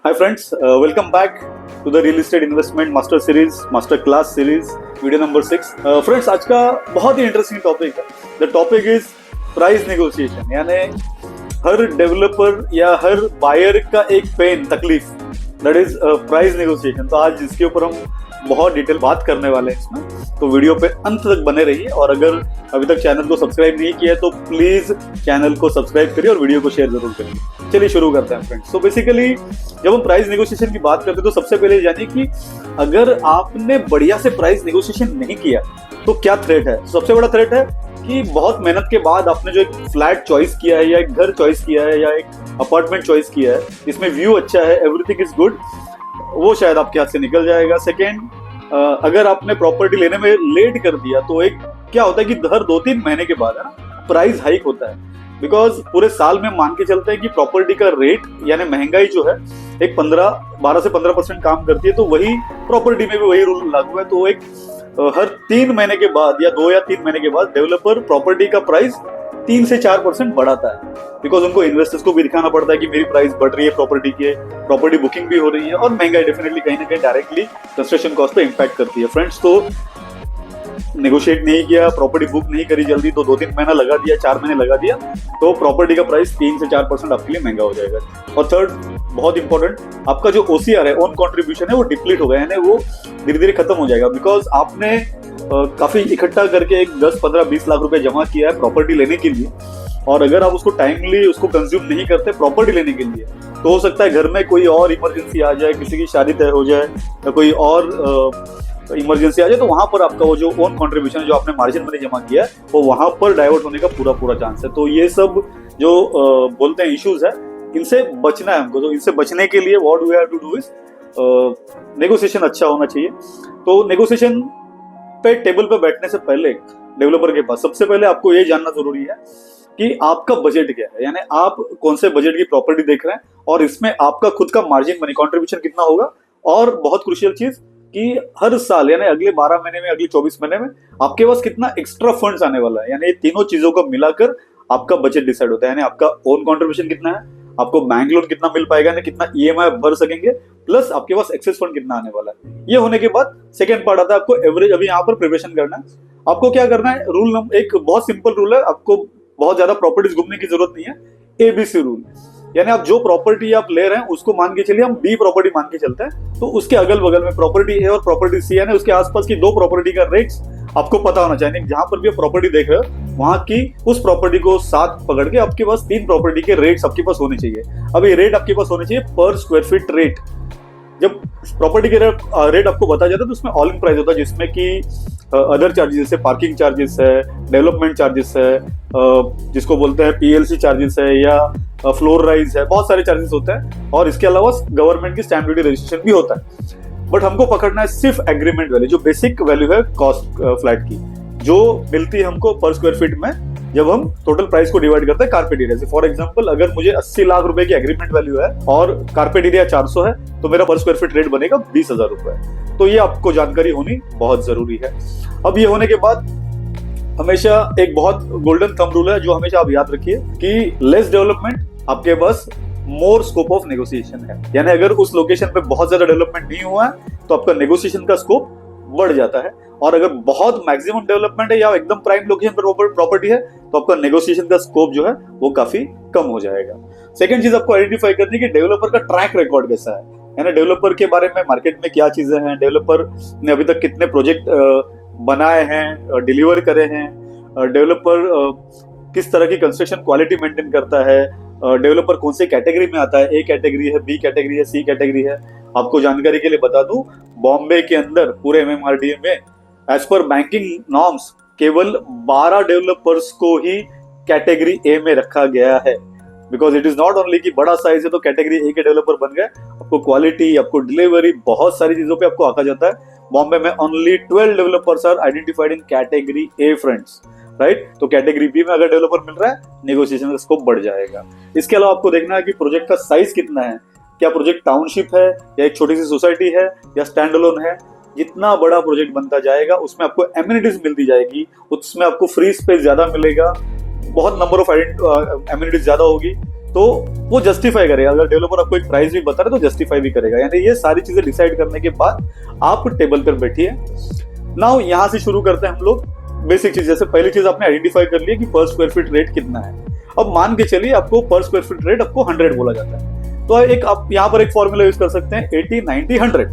Hi friends, welcome back to the Real Estate Investment Master Series, Master Class Series, video number 6। Friends आज का बहुत ही interesting topic है। The topic is price negotiation, यानी हर developer या हर buyer का एक pen तकलीफ, दैट इज प्राइस नेगोशिएशन। तो आज इसके ऊपर हम बहुत डिटेल बात करने वाले हैं इसमें, तो वीडियो पे अंत तक बने रहिए। और अगर अभी तक चैनल को सब्सक्राइब नहीं किया है तो प्लीज चैनल को सब्सक्राइब करिए और वीडियो को शेयर जरूर करिए। चलिए शुरू करते हैं फ्रेंड्स। तो बेसिकली जब हम प्राइस नेगोशिएशन की बात करते हैं तो सबसे पहले जानिए कि अगर आपने बढ़िया से प्राइस नेगोशिएशन नहीं किया तो क्या थ्रेट है। सबसे बड़ा थ्रेट है कि बहुत मेहनत के बाद आपने जो एक फ्लैट चॉइस किया है या एक घर चॉइस किया है या एक अपार्टमेंट चॉइस किया है, इसमें व्यू अच्छा है, एवरीथिंग इज गुड, वो शायद आपके हाथ से निकल जाएगा। सेकेंड, अगर आपने प्रॉपर्टी लेने में लेट कर दिया तो एक क्या होता है कि हर 2-3 महीने के बाद है ना प्राइस हाइक होता है। बिकॉज पूरे साल में मान के चलते हैं कि प्रॉपर्टी का रेट यानी महंगाई जो है एक 12 से 15% काम करती है, तो वही प्रॉपर्टी में भी वही रूल लागू है। तो एक हर 3 महीने के बाद या 2 या 3 महीने के बाद डेवलपर प्रॉपर्टी का प्राइस 3 से 4% बढ़ाता है। बिकॉज उनको इन्वेस्टर्स को भी दिखाना पड़ता है कि मेरी प्राइस बढ़ रही है, प्रॉपर्टी बुकिंग भी हो रही है, और महंगाई डेफिनेटली कहीं ना कहीं डायरेक्टली कंस्ट्रक्शन कॉस्ट पे इम्पैक्ट करती है। फ्रेंड्स, तो नेगोशिएट नहीं किया, प्रॉपर्टी बुक नहीं करी जल्दी, तो 2-3 महीना लगा दिया, 4 महीने लगा दिया, तो प्रॉपर्टी का प्राइस 3 से 4% आपके लिए महंगा हो जाएगा। और थर्ड, बहुत इंपॉर्टेंट, आपका जो OCR है, ओन कॉन्ट्रीब्यूशन है, वो डिप्लीट हो गया, यानी वो धीरे धीरे खत्म हो जाएगा। बिकॉज आपने काफी इकट्ठा करके एक 10-15-20 लाख रुपए जमा किया है प्रॉपर्टी लेने के लिए, और अगर आप उसको टाइमली उसको कंज्यूम नहीं करते प्रॉपर्टी लेने के लिए, तो हो सकता है घर में कोई और इमरजेंसी आ जाए, किसी की शादी तय हो जाए या कोई और इमरजेंसी आ जाए, तो वहां पर आपका वो जो ओन कंट्रीब्यूशन जो आपने मार्जिन मनी जमा किया है वो वहां पर डाइवर्ट होने का पूरा चांस है। तो ये सब जो बोलते हैं इश्यूज है, इनसे बचना है हमको। तो इनसे बचने के लिए what we have to do is negotiation अच्छा होना चाहिए। तो नेगोशिएशन पे टेबल पे बैठने से पहले डेवलपर के पास सबसे पहले आपको ये जानना जरूरी है कि आपका बजट क्या है, यानी आप कौन से बजट की प्रॉपर्टी देख रहे हैं और इसमें आपका खुद का मार्जिन मनी कंट्रीब्यूशन कितना होगा। और बहुत क्रूशियल चीज कि हर साल यानी अगले 12 महीने में, अगले 24 महीने में आपके पास कितना एक्स्ट्रा फंड्स आने वाला है, यानी ये तीनों चीजों को मिलाकर आपका बजट डिसाइड होता है। यानी आपका ओन कंट्रीब्यूशन कितना है, आपको बैंक लोन कितना मिल पाएगा, यानी कितना EMI भर सकेंगे, प्लस आपके पास एक्सेस फंड कितना आने वाला है। ये होने के बाद सेकंड पार्ट आता है आपको एवरेज। अभी यहाँ पर प्रिपरेशन करना है, आपको क्या करना है, रूल नंबर एक बहुत सिंपल रूल है, आपको बहुत ज्यादा प्रॉपर्टीज घूमने की जरूरत नहीं है। ABC रूल, यानी आप जो प्रॉपर्टी आप ले रहे हैं उसको मान के चलिए हम B प्रॉपर्टी मान के चलते हैं, तो उसके अगल बगल में प्रॉपर्टी A और प्रॉपर्टी C, यानी उसके आसपास की 2 प्रॉपर्टी का रेट्स आपको पता होना चाहिए। जहां पर भी आप प्रॉपर्टी देख रहे हो वहां की उस प्रॉपर्टी को साथ पकड़ के आपके पास 3 प्रॉपर्टी के रेट्स आपके पास होने चाहिए। अब ये रेट आपके पास होने चाहिए पर स्क्वायर फीट रेट। जब प्रॉपर्टी के रेट आपको बताया जाता है तो उसमें ऑल इन प्राइस होता है, जिसमें कि अदर चार्जेस है, पार्किंग चार्जेस है, डेवलपमेंट चार्जेस है, जिसको बोलते हैं PLC चार्जेस है, या फ्लोर राइज है, बहुत सारे चार्जेस होते हैं। और इसके अलावा गवर्नमेंट की स्टैम्प ड्यूटी रजिस्ट्रेशन भी होता है। बट हमको पकड़ना है सिर्फ एग्रीमेंट वैल्यू, जो बेसिक वैल्यू है कॉस्ट फ्लैट की, जो मिलती है हमको पर स्क्वायर फीट में जब हम टोटल प्राइस को डिवाइड करते हैं कारपेट एरिया से। फॉर एग्जांपल, अगर मुझे 80 लाख रुपए की एग्रीमेंट वैल्यू है और कारपेट एरिया 400 है, तो मेरा पर स्क्वायर फीट रेट बनेगा 20,000 रुपए। तो ये आपको जानकारी होनी बहुत जरूरी है। अब ये होने के बाद हमेशा एक बहुत गोल्डन थंब रूल है जो हमेशा आप याद रखिए कि लेस डेवलपमेंट आपके पास मोर स्कोप ऑफ नेगोशिएशन है। यानी अगर उस लोकेशन पे बहुत ज्यादा डेवलपमेंट नहीं हुआ है तो आपका नेगोशिएशन का स्कोप बढ़ जाता है, और अगर बहुत मैक्सिमम डेवलपमेंट है या एकदम प्राइम लोकेशन पर प्रॉपर्टी है तो आपका नेगोशिएशन का स्कोप जो है वो काफी कम हो जाएगा। सेकंड चीज आपको आइडेंटिफाई करनी है कि डेवलपर का ट्रैक रिकॉर्ड कैसा है, यानी डेवलपर के बारे में मार्केट में क्या चीजें हैं, डेवलपर ने अभी तक कितने प्रोजेक्ट बनाए हैं, डिलीवर करे हैं, डेवलपर किस तरह की कंस्ट्रक्शन क्वालिटी मेंटेन करता है, डेवलपर कौन से कैटेगरी में आता है, A कैटेगरी है, B कैटेगरी है, C कैटेगरी है। आपको जानकारी के लिए बता दूं, बॉम्बे के अंदर पूरे MMRDA में एज पर बैंकिंग नॉर्म्स केवल 12 डेवलपर्स को ही कैटेगरी A में रखा गया है। Because it is not only कि बड़ा साइज है तो कैटेगरी A के डेवलपर बन गए, आपको क्वालिटी, आपको डिलीवरी, बहुत सारी चीजों पे आपको आका जाता है। बॉम्बे में only 12 developers are identified in category A friends, right. तो कैटेगरी B में अगर डेवलपर मिल रहा है, नेगोशिएशन का स्कोप बढ़ जाएगा। इसके अलावा आपको देखना है कि प्रोजेक्ट का साइज कितना है, क्या प्रोजेक्ट टाउनशिप है या एक छोटी सी सोसाइटी है या स्टैंड अलोन है। जितना बड़ा प्रोजेक्ट बनता जाएगा उसमें आपको एमिनिटीज मिलती जाएगी, उसमें आपको फ्री स्पेस ज्यादा मिलेगा, बहुत नंबर ऑफ एमिनिटीज ज्यादा होगी, तो वो जस्टिफाई करेगा। अगर डेवलपर आपको एक प्राइस भी बता रहे तो जस्टिफाई भी करेगा। यानी ये सारी चीजें डिसाइड करने के बाद आप टेबल पर बैठिए। नाउ यहाँ से शुरू करते हैं हम लोग बेसिक चीज। जैसे पहली चीज आपने आइडेंटिफाई कर लिया कि पर स्क्वायर फीट रेट कितना है। अब मान के चलिए आपको पर स्क्वायर फीट रेट आपको 100 बोला जाता है, तो एक आप यहाँ पर एक फॉर्मूला यूज कर सकते हैं 80, 90, 100।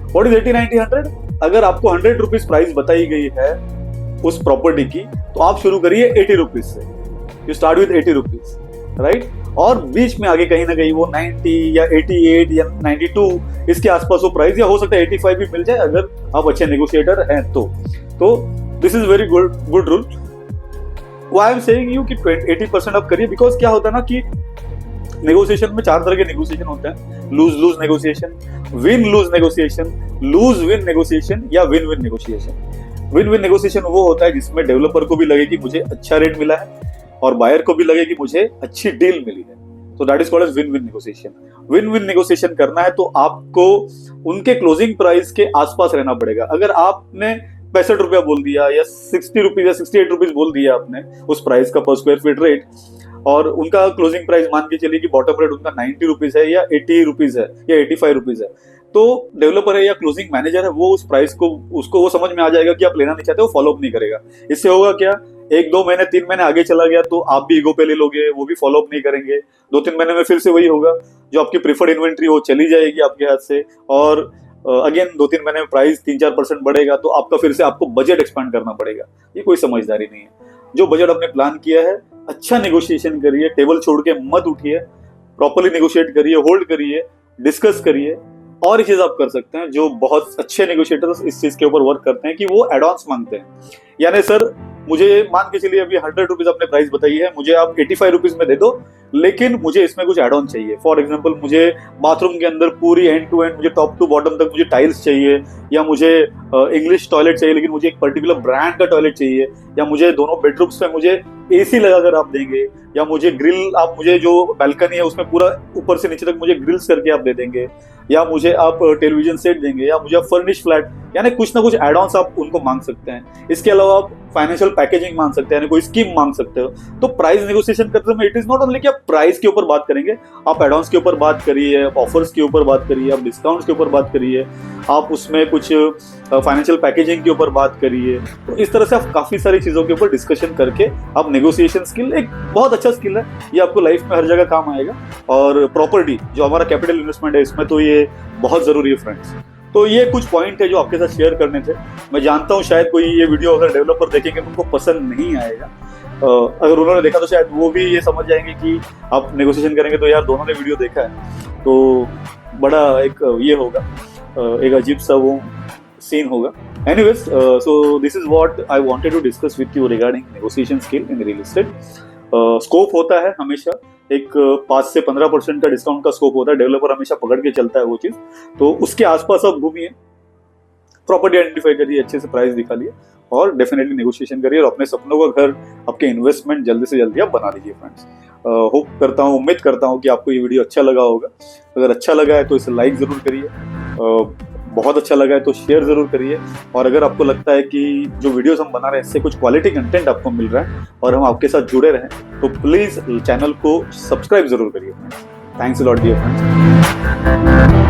What is 80, 90, 100? अगर आपको 100 रुपीज प्राइस बताई गई है उस प्रॉपर्टी की, तो आप शुरू करिए 80 रुपीज से। You start with 80 rupees, right? और बीच में आगे कहीं ना कहीं वो 90 या 88 या 92 इसके आसपास वो प्राइस, या हो सकता है 85 भी मिल जाए अगर आप अच्छे नेगोशिएटर हैं तो this is very good rule. Why I am saying you कि 80% आप करिए, बिकॉज क्या होता है ना कि नेगोशिएशन में 4 तरह के नेगोशिएशन होते हैं। Lose lose negotiation, win lose negotiation, lose win negotiation या win win negotiation. Win win negotiation वो होता है जिसमें डेवलपर को भी लगे कि मुझे अच्छा रेट मिला है और बायर को भी लगे कि मुझे अच्छी डील मिली है। तो that is called as win win negotiation. Win win negotiation करना है तो आपको उनके क्लोजिंग प्राइस के आसपास रहना पड़ेगा। अगर आपने 65 रुपया बोल दिया या 60 रुपीज या 68 रुपीज बोल दिया आपने उस प्राइस का पर स्क्वायर फीट रेट, और उनका क्लोजिंग प्राइस मान के चलिए कि बॉटम रेट उनका 90 रुपीज है या 80 रुपीज है या 85 रुपीज है, तो डेवलपर है या क्लोजिंग मैनेजर है वो उस प्राइस को, उसको वो समझ में आ जाएगा कि आप लेना नहीं चाहते, वो फॉलो अप नहीं करेगा। इससे होगा क्या, 1, 2 महीने 3 महीने आगे चला गया तो आप भी ईगो पे ले लोगे, वो भी फॉलो अप नहीं करेंगे। 2-3 महीने में फिर से वही होगा, जो आपकी प्रीफर्ड इन्वेंट्री वो चली जाएगी आपके हाथ से, और अगेन 2-3 महीने में प्राइस 3-4% बढ़ेगा तो आपका फिर से आपको बजट एक्सपांड करना पड़ेगा। ये कोई समझदारी नहीं है। जो बजट आपने प्लान किया है, अच्छा नेगोशिएशन करिए, टेबल छोड़ के मत उठिए, प्रॉपर्ली नेगोशिएट करिए, होल्ड करिए, डिस्कस करिए। और एक चीज आप कर सकते हैं, जो बहुत अच्छे नेगोशिएटर्स इस चीज के ऊपर वर्क करते हैं कि वो एडवांस मांगते हैं। यानी सर मुझे मान के चलिए अभी 100 रुपीज आपने प्राइस बताई है, मुझे आप 85 रुपीज में दे दो, लेकिन मुझे इसमें कुछ एड ऑन चाहिए। फॉर एग्जांपल मुझे बाथरूम के अंदर पूरी एंड टू एंड, मुझे टॉप टू बॉटम तक मुझे टाइल्स चाहिए, या मुझे इंग्लिश टॉयलेट चाहिए लेकिन मुझे एक पर्टिकुलर ब्रांड का टॉयलेट चाहिए, या मुझे दोनों बेडरूम्स में मुझे एसी लगाकर आप देंगे, या मुझे ग्रिल, आप मुझे जो बैल्कनी है उसमें पूरा ऊपर से नीचे तक मुझे ग्रिल्स करके आप दे देंगे, या मुझे आप टेलीविजन सेट देंगे, या मुझे आप फर्निश फ्लैट, यानी कुछ ना कुछ एड ऑन्स आप उनको मांग सकते हैं। इसके अलावा आप फाइनेंशियल पैकेजिंग मांग सकते हैं, यानी कोई स्कीम मांग सकते हो। तो प्राइस नेगोशिएशन करते समय इट इज नॉट ओनली कि आप प्राइस के ऊपर बात करेंगे, आप एड ऑन्स के ऊपर बात करिए, आप ऑफर्स के ऊपर बात करिए, आप डिस्काउंट्स के ऊपर बात करिए, आप उसमें कुछ फाइनेंशियल पैकेजिंग के ऊपर बात करिए। तो इस तरह से आप काफी सारी चीजों के ऊपर डिस्कशन करके आप नेगोशिएशन स्किल, एक बहुत अच्छा स्किल है, ये आपको लाइफ में हर जगह काम आएगा। और प्रॉपर्टी जो हमारा कैपिटल इन्वेस्टमेंट है, इसमें तो ये बहुत जरूरी है फ्रेंड्स। तो ये कुछ पॉइंट है जो आपके साथ शेयर करने थे। मैं जानता हूँ शायद कोई ये वीडियो अगर डेवलपर देखेंगे तो उनको पसंद नहीं आएगा। अगर उन्होंने देखा तो शायद वो भी ये समझ जाएंगे कि आप नेगोशिएशन करेंगे तो यार दोनों ने वीडियो देखा है, तो बड़ा एक ये होगा, एक अजीब सा वो सीन होगा। Anyways, so this is what I wanted to discuss with you regarding negotiation skill in real estate. Scope होता है हमेशा, एक 5 से 15% का डिस्काउंट का स्कोप होता है, डेवलपर हमेशा पकड़ के चलता है वो चीज। तो उसके आसपास आप घूमिए, प्रॉपर्टी आइडेंटिफाई करिए, अच्छे से प्राइस दिखा लिए, और डेफिनेटली नेगोशिएशन करिए, और अपने सपनों का घर, आपके इन्वेस्टमेंट जल्दी से जल्दी आप बना लीजिए फ्रेंड्स। होप करता हूँ, उम्मीद करता हूँ कि आपको ये वीडियो अच्छा लगा होगा। अगर अच्छा लगा है तो इसे लाइक जरूर करिए, बहुत अच्छा लगा है तो शेयर जरूर करिए, और अगर आपको लगता है कि जो वीडियोस हम बना रहे हैं इससे कुछ क्वालिटी कंटेंट आपको मिल रहा है और हम आपके साथ जुड़े रहें, तो प्लीज चैनल को सब्सक्राइब जरूर करिए। Thanks a lot dear friends.